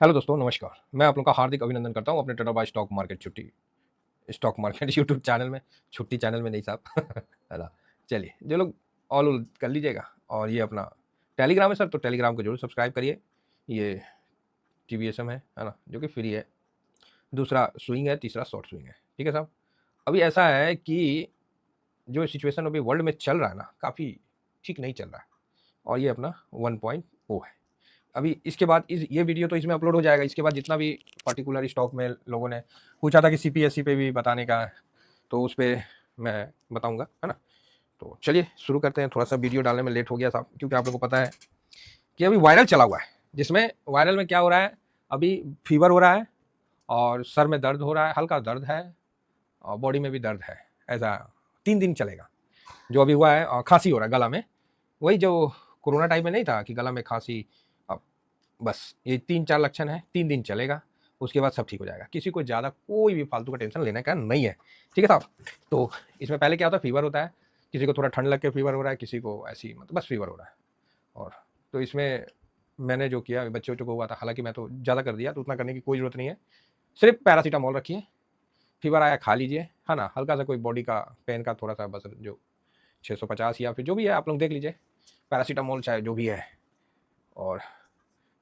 Hello दोस्तों, नमस्कार। मैं आप लोगों का हार्दिक अभिनंदन करता हूँ अपने Tata bye stock market YouTube channel में। छुट्टी चैनल में नहीं साहब है ना। चलिए, जो लोग ऑल उल कर लीजिएगा। और ये अपना टेलीग्राम है सर, तो टेलीग्राम को जरूर सब्सक्राइब करिए। ये टीवीएसएम है ना, जो कि फ्री है। दूसरा स्विंग है, तीसरा शॉर्ट स्विंग है। ठीक है साहब। अभी ऐसा है कि जो सिचुएशन अभी वर्ल्ड में चल रहा है ना, काफ़ी ठीक नहीं चल रहा है। और ये अपना 1.0 है। अभी इसके बाद ये वीडियो तो इसमें अपलोड हो जाएगा। इसके बाद जितना भी पर्टिकुलर स्टॉक में लोगों ने पूछा था कि सीपीएससी पे भी बताने का है, तो उस पर मैं बताऊंगा, है ना। तो चलिए शुरू करते हैं। थोड़ा सा वीडियो डालने में लेट हो गया साहब, क्योंकि आप लोगों को पता है कि अभी वायरल चला हुआ है। जिसमें वायरल में क्या हो रहा है, अभी फीवर हो रहा है और सर में दर्द हो रहा है, हल्का दर्द है, और बॉडी में भी दर्द है। ऐसा 3 दिन चलेगा जो अभी हुआ है। और खांसी हो रहा है गला में, वही जो कोरोना टाइम में नहीं था कि गला में खांसी। अब बस ये 3-4 लक्षण है, 3 दिन चलेगा। उसके बाद सब ठीक हो जाएगा। किसी को ज़्यादा कोई भी फालतू का टेंशन लेने का नहीं है। ठीक है साहब। तो इसमें पहले क्या होता है, फीवर होता है। किसी को थोड़ा ठंड लग के फीवर हो रहा है, किसी को ऐसी मतलब बस फीवर हो रहा है। और तो इसमें मैंने जो किया, बच्चे बच्चों को हुआ था, हालांकि मैं तो ज़्यादा कर दिया, तो उतना करने की कोई ज़रूरत नहीं है। सिर्फ पैरासीटामोल रखिए, फीवर आया खा लीजिए, है ना। हल्का सा कोई बॉडी का पेन का थोड़ा सा बस, जो 650 या फिर जो भी है आप लोग देख लीजिए, पैरासीटामोल चाहे जो भी है। और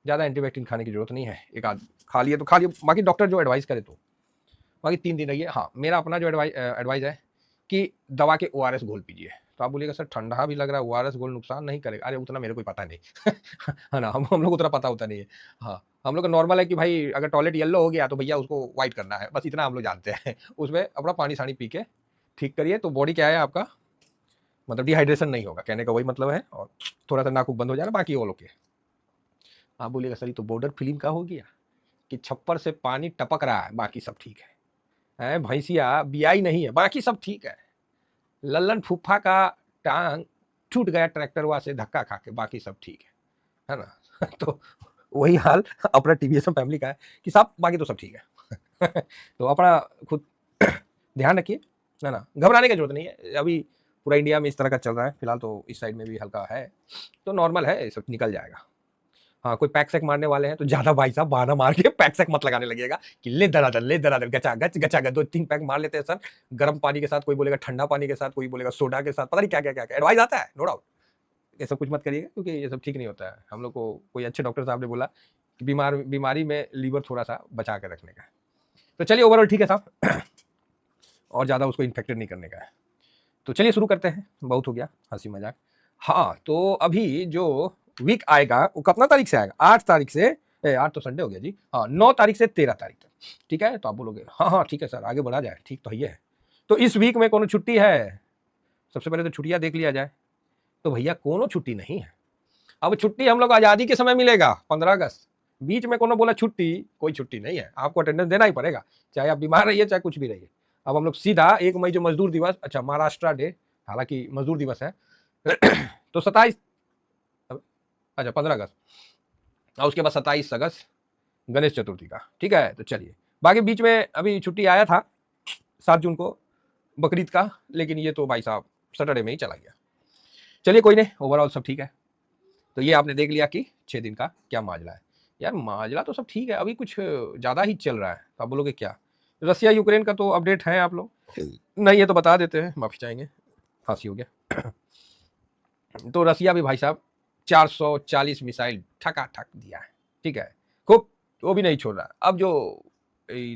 ज़्यादा एंटीबायोटिक खाने की जरूरत नहीं है। एक आध खा लिए तो खा लिए, बाकी डॉक्टर जो एडवाइस करे तो बाकी 3 दिन रहिए। हाँ, मेरा अपना जो एडवाइस है कि दवा के ओआरएस घोल पीजिए। तो आप बोलिएगा सर ठंडा भी लग रहा है, ओआरएस घोल नुकसान नहीं करेगा। अरे उतना मेरे को पता नहीं है ना, हम लोग को उतना पता होता नहीं है। हाँ, हम लोग का नॉर्मल है कि भाई अगर टॉयलेट येलो हो गया तो भैया उसको व्हाइट करना है, बस इतना हम लोग जानते हैं उसमें अपना पानी सानी पी के ठीक करिए, तो बॉडी क्या है आपका, मतलब डिहाइड्रेशन नहीं होगा, कहने का वही मतलब है। और थोड़ा सा नाक बंद हो जाना, बाकी वो लोग के। आप बोलिएगा सर ये तो बॉर्डर फिल्म का हो गया कि छप्पर से पानी टपक रहा है, बाकी सब ठीक है भैंसिया बियाई नहीं है, बाकी सब ठीक है। लल्लन फूफा का टांग टूट गया ट्रैक्टर वहां से धक्का खा के, बाकी सब ठीक है ना तो वही हाल अपना टीवीएस फैमिली का है कि साहब बाकी तो सब ठीक है तो अपना खुद ध्यान रखिए, है ना। घबराने की जरूरत नहीं है। अभी पूरा इंडिया में इस तरह का चल रहा है फिलहाल, तो इस साइड में भी हल्का है, तो नॉर्मल है, सब निकल जाएगा। हाँ, कोई पैक सैक मारने वाले हैं तो ज्यादा भाई साहब बहाना मार के पैक सैक मत लगाने लगेगा कि ले दरादर गचा गच गचा गच 2-3 पैक मार लेते हैं सर, गर्म पानी के साथ, कोई बोलेगा ठंडा पानी के साथ, कोई बोलेगा सोडा के साथ, पता नहीं क्या क्या क्या क्या एडवाइस आता है, नो डाउट। ये सब कुछ मत करिएगा, क्योंकि ये सब ठीक नहीं होता है। हम लोग को कोई अच्छे डॉक्टर साहब ने बोला कि बीमारी में लीवर थोड़ा सा बचा के रखने का है। तो चलिए ओवरऑल ठीक है साहब और ज्यादा उसको इन्फेक्टेड नहीं करने का है। तो चलिए शुरू करते हैं, बहुत हो गया हंसी मजाक। हाँ, तो अभी जो वीक आएगा वो कितना तारीख से आएगा, 8 तारीख से। 8 तो संडे हो गया जी। हाँ, 9 तारीख से 13 तारीख तक। ठीक है, तो आप बोलोगे हाँ हाँ ठीक है सर, आगे बढ़ा जाए, ठीक तो ही है। तो इस वीक में कोनो छुट्टी है? सबसे पहले तो छुट्टियां देख लिया जाए। तो भैया कोनो छुट्टी नहीं है। अब छुट्टी हम लोग आजादी के समय मिलेगा 15 अगस्त। बीच में कोनो बोला छुट्टी, कोई छुट्टी नहीं है। आपको अटेंडेंस देना ही पड़ेगा, चाहे आप बीमार रहिए चाहे कुछ भी रहिए। अब हम लोग सीधा 1 मई जो मजदूर दिवस, अच्छा महाराष्ट्र डे, हालांकि मजदूर दिवस है तो 27, अच्छा 15 अगस्त, और उसके बाद 27 अगस्त गणेश चतुर्थी का। ठीक है, तो चलिए बाकी बीच में अभी छुट्टी आया था 7 जून को, बकरीद का, लेकिन ये तो भाई साहब सैटरडे में ही चला गया। चलिए कोई नहीं, ओवरऑल सब ठीक है। तो ये आपने देख लिया कि 6 दिन का क्या माजला है। यार माजला तो सब ठीक है, अभी कुछ ज़्यादा ही चल रहा है। तो आप बोलोगे क्या, रसिया यूक्रेन का तो अपडेट है आप लोग नहीं है तो बता देते हैं, माफी चाहेंगे, फांसी हो गया तो रसिया भी भाई साहब 440 मिसाइल ठका ठक दिया है। ठीक है, खूब, वो भी नहीं छोड़ रहा। अब जो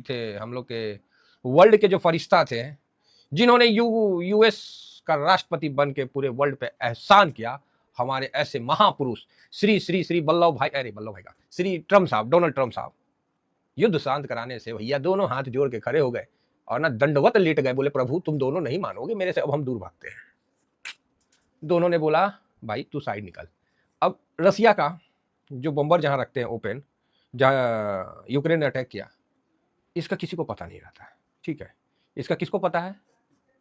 थे हम लोग के वर्ल्ड के जो फरिश्ता थे, जिन्होंने यूएस का राष्ट्रपति बन के पूरे वर्ल्ड पे एहसान किया, हमारे ऐसे महापुरुष श्री श्री श्री वल्लभ भाई का श्री ट्रम्प साहब, डोनाल्ड ट्रम्प साहब, युद्ध शांत कराने से भैया दोनों हाथ जोड़ के खड़े हो गए और ना दंडवत लेट गए, बोले प्रभु तुम दोनों नहीं मानोगे मेरे से, अब हम दूर भागते हैं। दोनों ने बोला भाई तू साइड निकल। अब रसिया का जो बम्बर जहां रखते हैं ओपन, जहां यूक्रेन ने अटैक किया, इसका किसी को पता नहीं रहता है। ठीक है, इसका किसको पता है,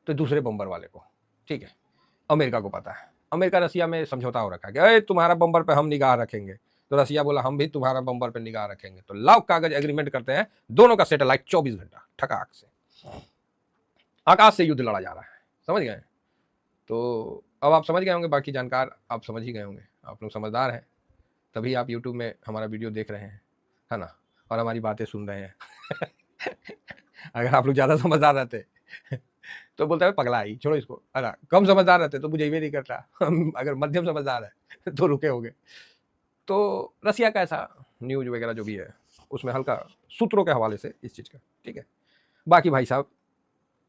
तो दूसरे बम्बर वाले को। ठीक है, अमेरिका को पता है। अमेरिका रसिया में समझौता हो रखा है कि तुम्हारा बम्बर पे हम निगाह रखेंगे, तो रसिया बोला हम भी तुम्हारा बम्बर पे निगाह रखेंगे। तो लाख कागज एग्रीमेंट करते हैं, दोनों का सैटेलाइट 24 घंटा ठकाक से आकाश से युद्ध लड़ा जा रहा है। समझ गए? तो अब आप समझ गए होंगे, बाकी जानकार आप समझ ही गए होंगे, आप लोग समझदार हैं, तभी आप यूट्यूब में हमारा वीडियो देख रहे हैं, है ना। और हमारी बातें सुन रहे हैं अगर आप लोग ज़्यादा समझदार रहते तो बोलता है पगला ही, छोड़ो इसको, है ना। कम समझदार रहते तो मुझे ये नहीं करता हम अगर मध्यम समझदार है तो रुके होंगे। तो रसिया का ऐसा न्यूज वगैरह जो भी है उसमें हल्का सूत्रों के हवाले से इस चीज़ का, ठीक है। बाकी भाई साहब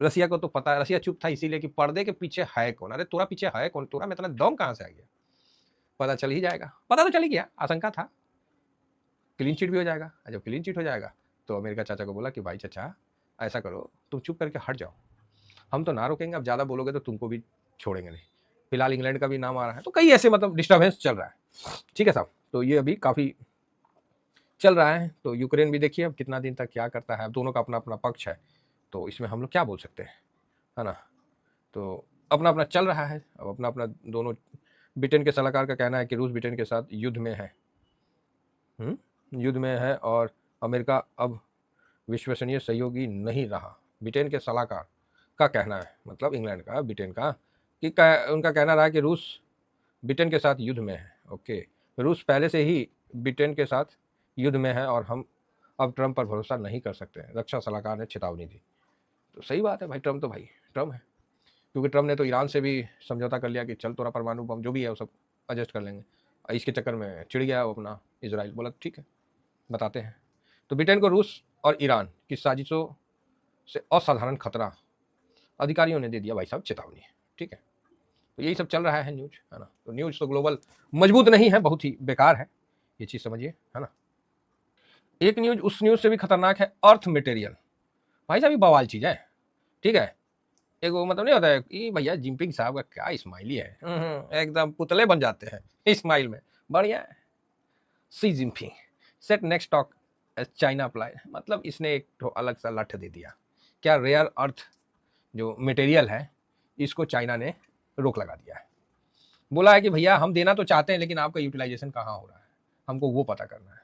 रसिया को तो पता है, रसिया चुप था इसीलिए कि पर्दे के पीछे है कौन। अरे तोरा पीछे है कौन, तोरा में इतना दम कहाँ से आ गया, पता चल ही जाएगा। पता तो चल ही गया, आशंका था, क्लीन चिट भी हो जाएगा। जब क्लीन चिट हो जाएगा तो अमेरिका चाचा को बोला कि भाई चाचा ऐसा करो, तुम चुप करके हट जाओ, हम तो ना रोकेंगे, अब ज़्यादा बोलोगे तो तुमको भी छोड़ेंगे नहीं। फिलहाल इंग्लैंड का भी नाम आ रहा है, तो कई ऐसे मतलब डिस्टर्बेंस चल रहा है, ठीक है साहब। तो ये अभी काफ़ी चल रहा है। तो यूक्रेन भी देखिए अब कितना दिन तक क्या करता है, अब दोनों का अपना अपना पक्ष है, तो इसमें हम लोग क्या बोल सकते हैं, है ना। तो अपना अपना चल रहा है, अब अपना अपना दोनों। ब्रिटेन के सलाहकार का कहना है कि रूस ब्रिटेन के साथ युद्ध में है, युद्ध में है, और अमेरिका अब विश्वसनीय सहयोगी नहीं रहा। ब्रिटेन के सलाहकार का कहना है, मतलब इंग्लैंड का, ब्रिटेन का, कि उनका कहना रहा कि रूस ब्रिटेन के साथ युद्ध में है। ओके, रूस पहले से ही ब्रिटेन के साथ युद्ध में है और हम अब ट्रंप पर भरोसा नहीं कर सकते, रक्षा सलाहकार ने चेतावनी दी। तो सही बात है भाई, ट्रंप तो भाई ट्रंप है, क्योंकि ट्रंप ने तो ईरान से भी समझौता कर लिया कि चल तोरा परमाणु बम जो भी है वो सब एडजस्ट कर लेंगे। इसके चक्कर में चिढ़ गया वो अपना इजराइल, बोला ठीक है बताते हैं। तो ब्रिटेन को रूस और ईरान की साजिशों से असाधारण खतरा, अधिकारियों ने दे दिया भाई साहब चेतावनी, ठीक है। तो यही सब चल रहा है न्यूज, है ना। तो न्यूज तो ग्लोबल मजबूत नहीं है, बहुत ही बेकार है, ये चीज़ समझिए, है ना। एक न्यूज उस न्यूज से भी खतरनाक है, अर्थ मटेरियल। भाई साहब ये बवाल चीज़ है, ठीक है। एक वो मतलब नहीं होता है कि भैया जिनपिंग साहब का क्या स्माइली है, एकदम पुतले बन जाते हैं स्माइल में, बढ़िया है। सी Jinping set next talk China apply, मतलब इसने एक तो अलग सा लठ दे दिया, क्या रेयर अर्थ जो मटेरियल है इसको चाइना ने रोक लगा दिया है। बोला है कि भैया हम देना तो चाहते हैं लेकिन आपका यूटिलाइजेशन कहाँ हो रहा है, हमको वो पता करना है।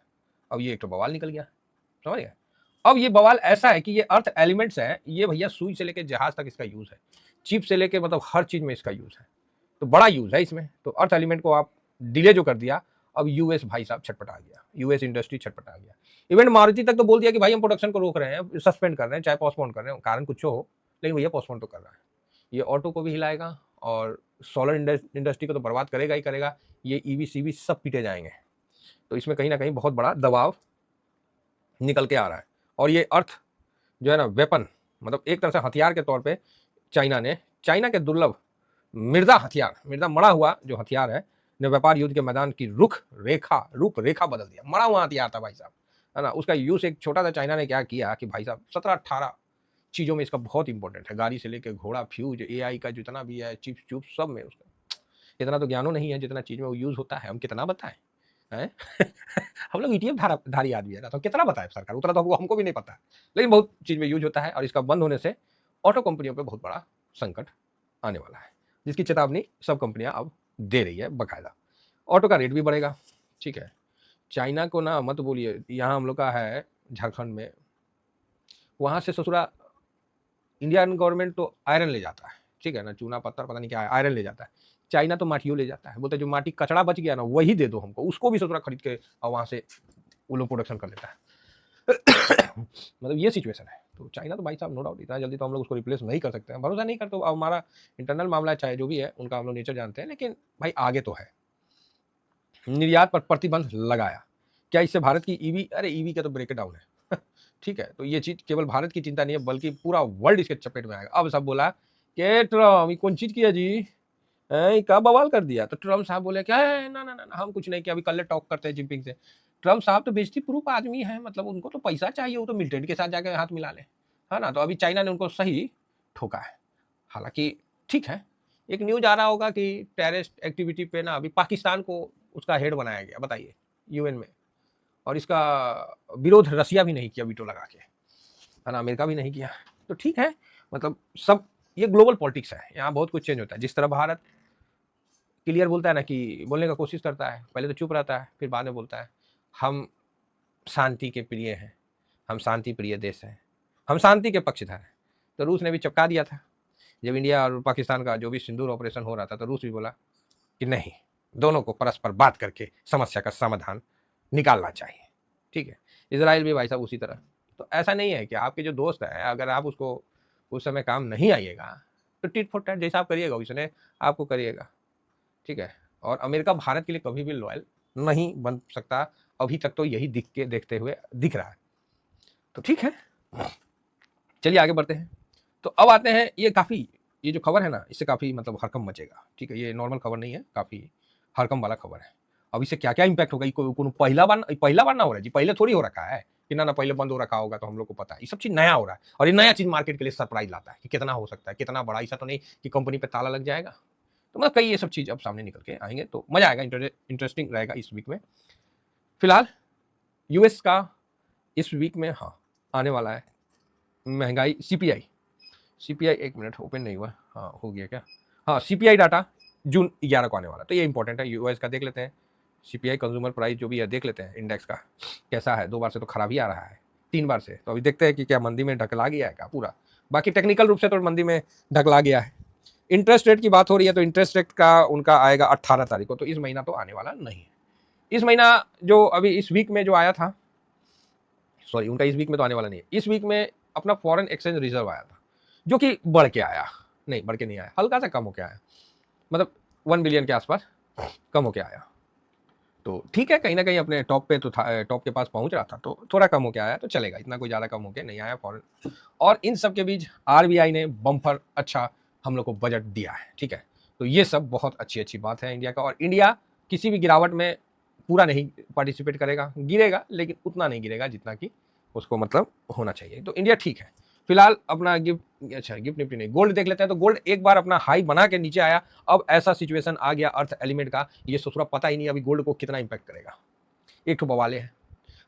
अब ये एक तो बवाल निकल गया, समझ गए। अब ये बवाल ऐसा है कि ये अर्थ एलिमेंट्स है, ये भैया सुई से लेकर जहाज तक इसका यूज है, चिप से लेकर मतलब हर चीज में इसका यूज है, तो बड़ा यूज है इसमें। तो अर्थ एलिमेंट को आप डिले जो कर दिया, अब यूएस भाई साहब छटपटा गया, यूएस इंडस्ट्री छटपटा गया। इवन मारुति तक तो बोल दिया कि भाई हम प्रोडक्शन को रोक रहे हैं, सस्पेंड कर रहे हैं, चाहे पोस्टपोन कर रहे हैं, कारण कुछ हो, लेकिन भैया पोस्टपोन तो कर रहा है। ये ऑटो को भी हिलाएगा और सोलर इंडस्ट्री को तो बर्बाद करेगा ही करेगा, ये ईवी सीवी सब पीटे जाएंगे। तो इसमें कहीं ना कहीं बहुत बड़ा दबाव निकल के आ रहा है। और ये अर्थ जो है ना वेपन, मतलब एक तरह से हथियार के तौर पे चाइना के दुर्लभ मृदा हथियार, मृदा मड़ा हुआ जो हथियार है ने व्यापार युद्ध के मैदान की रूपरेखा बदल दिया। मड़ा हुआ हथियार था भाई साहब, है ना। उसका यूज एक छोटा सा चाइना ने क्या किया कि भाई साहब 17-18 चीज़ों में इसका बहुत इंपॉर्टेंट है, गाड़ी से लेकर घोड़ा, फ्यूज, एआई का जितना भी है, चिप्स चुप्स सब में उसका इतना तो ज्ञानो नहीं है जितना चीज़ में वो यूज़ होता है। हम कितना बताएं हैं हम लोग ईटीएफ धारी आदमी है ना, तो कितना बताएं सरकार, उतना तो हमको भी नहीं पता है, लेकिन बहुत चीज़ में यूज होता है। और इसका बंद होने से ऑटो कंपनियों पर बहुत बड़ा संकट आने वाला है, जिसकी चेतावनी सब कंपनियां अब दे रही है बकायदा। ऑटो का रेट भी बढ़ेगा, ठीक है। चाइना को ना मत बोलिए, यहाँ हम लोग का है झारखंड में, वहाँ से ससुरा इंडियन गवर्नमेंट तो आयरन ले जाता है, ठीक है ना, चूना पत्थर पता नहीं क्या है, आयरन ले जाता है। चाइना तो माटियों ले जाता है, बोलते जो माटी कचड़ा बच गया ना वही दे दो हमको, उसको भी ससुरा खरीद के और वहाँ से वो लोग प्रोडक्शन कर लेता है मतलब ये सिचुएशन है। तो चाइना तो भाई साहब नो डाउट इतना जल्दी तो हम लोग उसको रिप्लेस नहीं कर सकते हैं, भरोसा नहीं करते। अब हमारा इंटरनल मामला है, चाहे जो भी है, उनका हम लोग नेचर जानते हैं, लेकिन भाई आगे तो है। निर्यात पर प्रतिबंध लगाया, क्या इससे भारत की ईवी, अरे ईवी का तो ब्रेक डाउन है ठीक है। तो ये चीज केवल भारत की चिंता नहीं है बल्कि पूरा वर्ल्ड इसके चपेट में आएगा। अब सब बोला कि ट्रम्प ये कौन चीज किया जी, क्या बवाल कर दिया। तो ट्रम्प साहब बोले क्या है, ना ना ना हम कुछ नहीं किया, अभी कल टॉक करते हैं जिनपिंग से। ट्रम्प साहब तो बेइज्जती प्रूफ आदमी है, मतलब उनको तो पैसा चाहिए, वो तो मिलिटेंट के साथ जाके हाथ मिला ले, है ना। तो अभी चाइना ने उनको सही ठोका है। हालांकि ठीक है, एक न्यूज आ रहा होगा कि टेररिस्ट एक्टिविटी पे ना अभी पाकिस्तान को उसका हेड बनाया गया, बताइए, यूएन में। और इसका विरोध रसिया भी नहीं किया वीटो लगा के, है ना, अमेरिका भी नहीं किया। तो ठीक है, मतलब सब ये ग्लोबल पॉलिटिक्स है, यहाँ बहुत कुछ चेंज होता है। जिस तरह भारत क्लियर बोलता है ना, कि बोलने का कोशिश करता है, पहले तो चुप रहता है, फिर बाद में बोलता है हम शांति के प्रिय हैं, हम शांति प्रिय देश हैं, हम शांति के पक्षधर हैं। तो रूस ने भी चपका दिया था जब इंडिया और पाकिस्तान का जो भी सिंदूर ऑपरेशन हो रहा था, तो रूस भी बोला कि नहीं, दोनों को परस्पर बात करके समस्या का समाधान निकालना चाहिए, ठीक है। इजराइल भी भाई साहब उसी तरह। तो ऐसा नहीं है कि आपके जो दोस्त हैं अगर आप उसको उस समय काम नहीं आइएगा तो टिट फॉर टैट जैसा आप करिएगा उसने आपको करिएगा, ठीक है। और अमेरिका भारत के लिए कभी भी लॉयल नहीं बन सकता, अभी तक तो यही देखते हुए दिख रहा है। तो ठीक है, चलिए आगे बढ़ते हैं। तो अब आते हैं, ये जो खबर है ना इससे काफ़ी मतलब हड़कंप मचेगा, ठीक है। ये नॉर्मल खबर नहीं है, काफ़ी हड़कंप वाला खबर है। अब इससे क्या क्या इम्पैक्ट होगा, पहला बार ना हो रहा है जी, पहले थोड़ी हो रखा है कि ना पहले बंद हो रखा होगा, तो हम लोग को पता है ये सब चीज़ नया हो रहा है। और ये नया चीज़ मार्केट के लिए सरप्राइज लाता है कि कितना हो सकता है, कितना बड़ा। ऐसा तो नहीं कि कंपनी पे ताला लग जाएगा। तो मतलब कई ये सब चीज़ अब सामने निकल के आएंगे, तो मजा आएगा, इंटरेस्टिंग रहेगा इस वीक में। फिलहाल यूएस का इस वीक में हाँ आने वाला है महंगाई सीपीआई 1 मिनट ओपन नहीं हुआ, हाँ हो गया क्या, हाँ सीपीआई डाटा जून 11 को आने वाला, तो ये इंपॉर्टेंट है। यूएस का देख लेते हैं, सीपीआई कंज्यूमर प्राइस जो भी है देख लेते हैं, इंडेक्स का कैसा है। 2 बार से तो खराब ही आ रहा है, 3 बार से, तो अभी देखते हैं कि क्या मंदी में ढकला गया है क्या पूरा। बाकी टेक्निकल रूप से तो मंदी में ढकला गया है। इंटरेस्ट रेट की बात हो रही है तो इंटरेस्ट रेट का उनका आएगा 18 तारीख को, तो इस महीना तो आने वाला नहीं है। इस महीना जो अभी इस वीक में जो आया था, सॉरी उनका इस वीक में तो आने वाला नहीं है, इस वीक में अपना फॉरेन एक्सचेंज रिजर्व आया था जो कि बढ़ के आया, नहीं बढ़ के नहीं आया, हल्का सा कम होके आया, मतलब 1 बिलियन के आसपास कम होके आया। तो ठीक है, कहीं ना कहीं अपने टॉप पे तो था, टॉप के पास पहुंच रहा था, तो थोड़ा कम होके आया तो चलेगा, इतना कोई ज़्यादा कम होके नहीं आया फॉरेन। और इन सब के बीच आरबीआई ने बम्पर अच्छा हम लोग को बजट दिया है, ठीक है। तो ये सब बहुत अच्छी अच्छी बात है इंडिया का। और इंडिया किसी भी गिरावट में पूरा नहीं पार्टिसिपेट करेगा, गिरेगा लेकिन उतना नहीं गिरेगा जितना कि उसको मतलब होना चाहिए। तो इंडिया ठीक है। फिलहाल अपना गिफ्ट निफ्टी नहीं, गोल्ड देख लेते हैं। तो गोल्ड एक बार अपना हाई बना के नीचे आया, अब ऐसा सिचुएशन आ गया अर्थ एलिमेंट का, ये ससुरा पता ही नहीं अभी गोल्ड को कितना इंपैक्ट करेगा। एक तो बवाले है,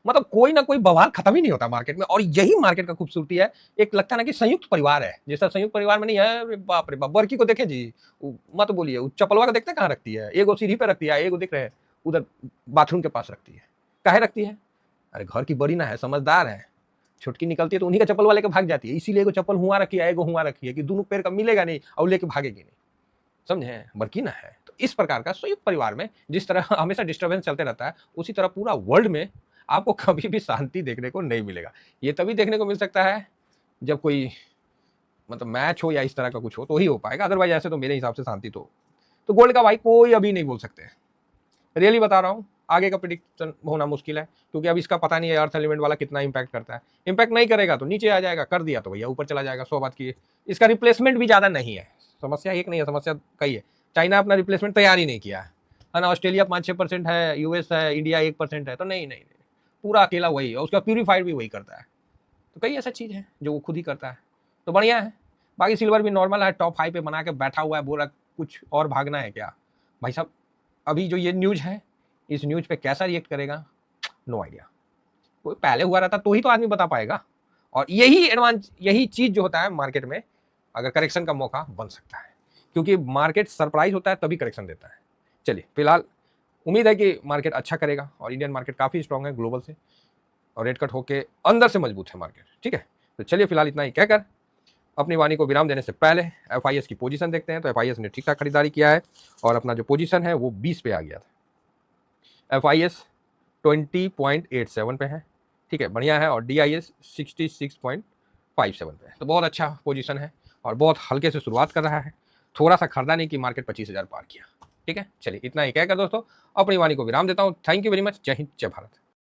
मतलब कोई ना कोई बवाल खत्म ही नहीं होता मार्केट में। और यही मार्केट का खूबसूरती है, एक लगता है ना कि संयुक्त परिवार है, जैसा संयुक्त परिवार में नहीं है। अरे बाप रे बाप, बर्की को देखे जी, मत बोलिए, चपलवा को देखते कहाँ रखती है, एगो सीढ़ी पे रखती है, एगो दिख रहे हैं उधर बाथरूम के पास रखती है। काहे रखती है, अरे घर की बड़ी ना है, समझदार है, छुटकी निकलती है तो उन्हीं का चप्पल वाले के भाग जाती है, इसीलिए एगो चप्पल हुआ रखी है, एगो हुआ रखी है कि दोनों पैर का मिलेगा नहीं और लेके भागेगी नहीं, समझे, बरकी ना है। तो इस प्रकार का संयुक्त परिवार में जिस तरह हमेशा डिस्टर्बेंस चलते रहता है, उसी तरह पूरा वर्ल्ड में आपको कभी भी शांति देखने को नहीं मिलेगा। ये तभी देखने को मिल सकता है जब कोई मतलब मैच हो या इस तरह का कुछ हो तो ही हो पाएगा, अदरवाइज ऐसे तो मेरे हिसाब से शांति तो गोल्ड का भाई कोई अभी नहीं बोल सकते, रियली बता रहा हूँ। आगे का प्रिडिक्शन होना मुश्किल है क्योंकि अब इसका पता नहीं है अर्थ एलिमेंट वाला कितना इंपैक्ट करता है। इंपैक्ट नहीं करेगा तो नीचे आ जाएगा, कर दिया तो भैया ऊपर चला जाएगा, 100 बात की। इसका रिप्लेसमेंट भी ज़्यादा नहीं है, समस्या एक नहीं है, समस्या कई है। चाइना अपना रिप्लेसमेंट तैयार ही नहीं किया है ना, ऑस्ट्रेलिया 5-6% है, यूएस है, इंडिया 1% है, तो नहीं नहीं नहीं, पूरा अकेला वही है, उसका प्यूरीफाइड भी वही करता है। तो कई ऐसा चीज़ है जो वो खुद ही करता है, तो बढ़िया है। बाकी सिल्वर भी नॉर्मल है, टॉप 5 पे बना के बैठा हुआ है, बोला कुछ और भागना है क्या भाई साहब। अभी जो ये न्यूज़ है, इस न्यूज़ पे कैसा रिएक्ट करेगा नो आइडिया। कोई पहले हुआ रहता तो ही तो आदमी बता पाएगा। और यही चीज़ जो होता है मार्केट में, अगर करेक्शन का मौका बन सकता है, क्योंकि मार्केट सरप्राइज होता है तभी करेक्शन देता है। चलिए फिलहाल उम्मीद है कि मार्केट अच्छा करेगा, और इंडियन मार्केट काफ़ी स्ट्रांग है ग्लोबल से, और रेट कट होके अंदर से मजबूत है मार्केट, ठीक है। तो चलिए फिलहाल इतना ही कहकर अपनी वाणी को विराम देने से पहले एफआईएस की पोजीशन देखते हैं। तो एफआईएस ने ठीक ठाक खरीदारी किया है और अपना जो पोजीशन है वो 20 पे आ गया था। एफआईएस 20.87 पे है, ठीक है, बढ़िया है। और डीआईएस 66.57 पे है, तो बहुत अच्छा पोजीशन है और बहुत हल्के से शुरुआत कर रहा है। थोड़ा सा खरीदा नहीं कि मार्केट 25,000 पार किया, ठीक है। चलिए इतना ही कहकर दोस्तों अपनी वाणी को विराम देता हूँ। Thank you very much. जय हिंद, जय भारत।